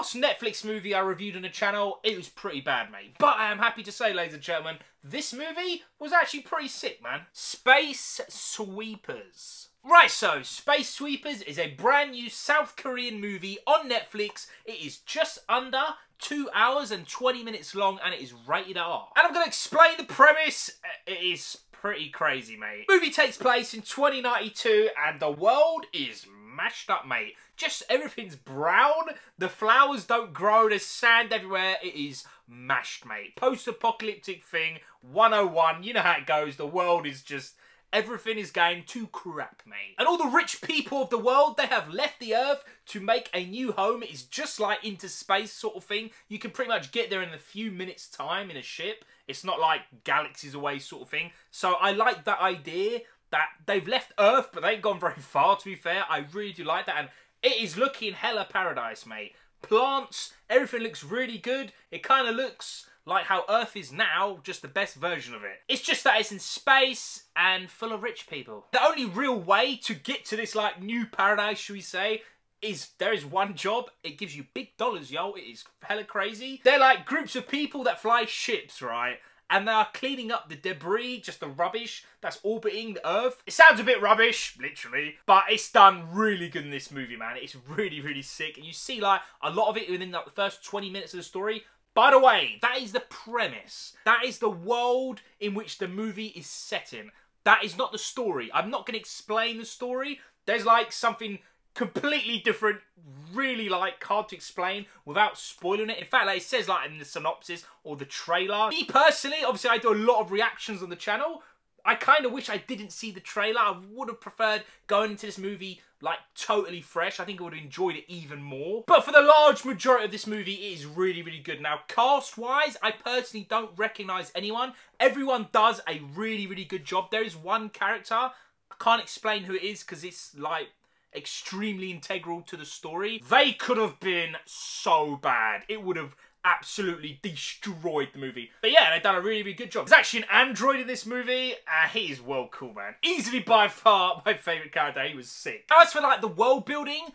last Netflix movie I reviewed on the channel, it was pretty bad, mate. But I am happy to say, ladies and gentlemen, this movie was actually pretty sick, man. Space Sweepers. Right, so Space Sweepers is a brand new South Korean movie on Netflix. It is just under 2 hours and 20 minutes long, and it is rated R. And I'm going to explain the premise. It is pretty crazy, mate. The movie takes place in 2092, and the world is mashed up, mate. Just everything's brown. The flowers don't grow. There's sand everywhere. It is mashed, mate. Post-apocalyptic thing, 101. You know how it goes. The world is just... everything is going to crap, mate. And all the rich people of the world, they have left the Earth to make a new home. It is just like Into Space sort of thing. You can pretty much get there in a few minutes' time in a ship. It's not like galaxies away sort of thing. So I like that idea that they've left Earth, but they ain't gone very far, to be fair. I really do like that. And it is looking hella paradise, mate. Plants, everything looks really good. It kind of looks like how Earth is now, just the best version of it. It's just that it's in space and full of rich people. The only real way to get to this, like, new paradise, should we say, is there is one job. It gives you big dollars, yo. It is hella crazy. They're like groups of people that fly ships, right? And they are cleaning up the debris, just the rubbish that's orbiting the Earth. It sounds a bit rubbish, literally, but it's done really good in this movie, man. It's really, really sick. And you see, like, a lot of it within like, the first 20 minutes of the story. By the way, that is the premise. That is the world in which the movie is set in. That is not the story. I'm not going to explain the story. There's like something completely different, really like hard to explain without spoiling it. In fact, like it says like in the synopsis or the trailer. Me personally, obviously I do a lot of reactions on the channel. I kind of wish I didn't see the trailer. I would have preferred going into this movie like totally fresh. I think I would have enjoyed it even more. But for the large majority of this movie, it is really, really good. Now, cast-wise, I personally don't recognise anyone. Everyone does a really, really good job. There is one character. I can't explain who it is because it's like extremely integral to the story. They could have been so bad. It would have absolutely destroyed the movie. But yeah, they've done a really, really good job. There's actually an android in this movie. He is well cool, man. Easily by far my favourite character. He was sick. Now, as for like the world building,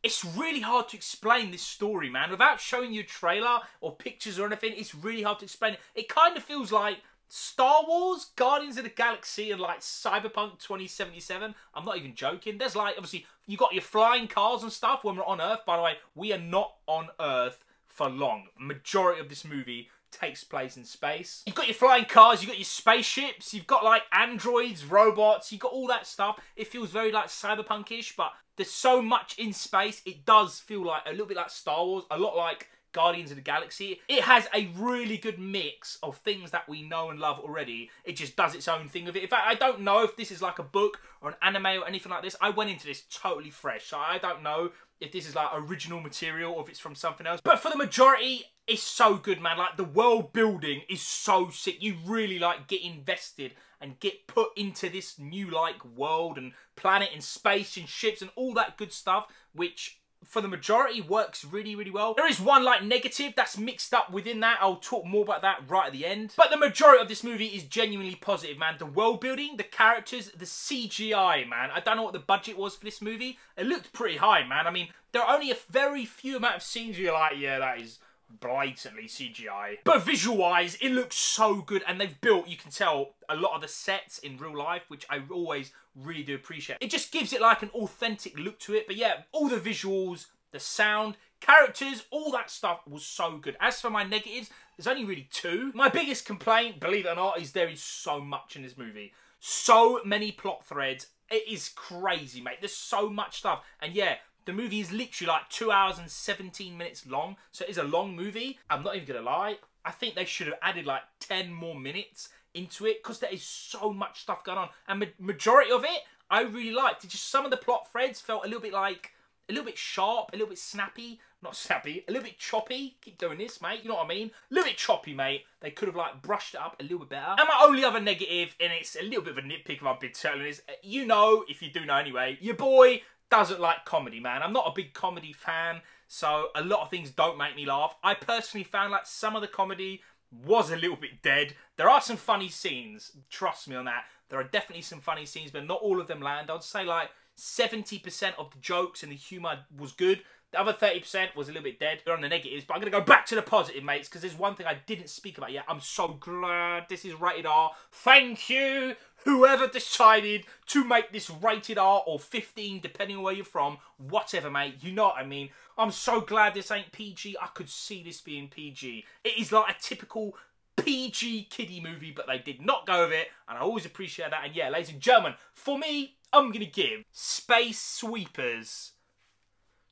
it's really hard to explain this story, man. Without showing you a trailer or pictures or anything, it's really hard to explain it. It kind of feels like Star Wars, Guardians of the Galaxy, and like Cyberpunk 2077. I'm not even joking. There's like, obviously, you got your flying cars and stuff when we're on Earth. By the way, we are not on Earth for long. Majority of this movie takes place in space. You've got your flying cars, you've got your spaceships, you've got like androids, robots, you've got all that stuff. It feels very like cyberpunk-ish, but there's so much in space, it does feel like a little bit like Star Wars, a lot like Guardians of the Galaxy. It has a really good mix of things that we know and love already. It just does its own thing with it. In fact, I don't know if this is like a book or an anime or anything like this. I went into this totally fresh, so I don't know if this is like original material or if it's from something else. But for the majority, it's so good, man. Like the world building is so sick. You really like get invested and get put into this new like world and planet and space and ships and all that good stuff, which for the majority works really, really well. There is one like negative that's mixed up within that. I'll talk more about that right at the end. But the majority of this movie is genuinely positive, man. The world building, the characters, the CGI, man. I don't know what the budget was for this movie. It looked pretty high, man. I mean, there are only a very few amount of scenes where you're like, yeah, that is blatantly CGI. But visual-wise, it looks so good, and they've built, you can tell, a lot of the sets in real life, which I always really do appreciate. It just gives it like an authentic look to it. But yeah, all the visuals, the sound, characters, all that stuff was so good. As for my negatives, there's only really two. My biggest complaint, believe it or not, is there is so much in this movie. So many plot threads. It is crazy, mate. There's so much stuff. And yeah, the movie is literally like 2 hours and 17 minutes long. So it is a long movie. I'm not even going to lie. I think they should have added like 10 more minutes into it because there is so much stuff going on. And majority of it, I really liked. It just some of the plot threads felt a little bit like, a little bit sharp, a little bit snappy. Not snappy, a little bit choppy. Keep doing this, mate. You know what I mean? A little bit choppy, mate. They could have like brushed it up a little bit better. And my only other negative, and it's a little bit of a nitpick if I've been telling this, you know, if you do know anyway, your boy doesn't like comedy, man. I'm not a big comedy fan, so a lot of things don't make me laugh. I personally found like some of the comedy was a little bit dead. There are some funny scenes, trust me on that. There are definitely some funny scenes, but not all of them land. I'd say like 70% of the jokes and the humour was good. The other 30% was a little bit dead. They're on the negatives, but I'm going to go back to the positive, mates, because there's one thing I didn't speak about yet. I'm so glad this is rated R. Thank you, whoever decided to make this rated R or 15, depending on where you're from. Whatever, mate. You know what I mean. I'm so glad this ain't PG. I could see this being PG. It is like a typical PG kiddie movie, but they did not go with it, and I always appreciate that. And yeah, ladies and gentlemen, for me, I'm going to give Space Sweepers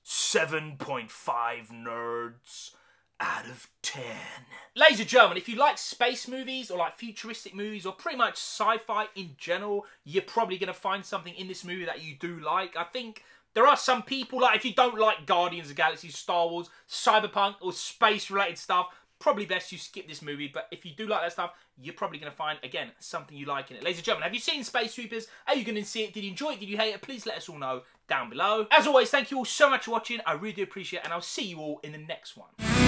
7.5 nerds out of 10. Ladies and gentlemen, if you like space movies or like futuristic movies or pretty much sci-fi in general, you're probably going to find something in this movie that you do like. I think there are some people, like if you don't like Guardians of the Galaxy, Star Wars, Cyberpunk or space-related stuff, probably best you skip this movie. But if you do like that stuff, you're probably going to find, again, something you like in it. Ladies and gentlemen, have you seen Space Sweepers? Are you going to see it? Did you enjoy it? Did you hate it? Please let us all know down below. As always, thank you all so much for watching. I really do appreciate it, and I'll see you all in the next one.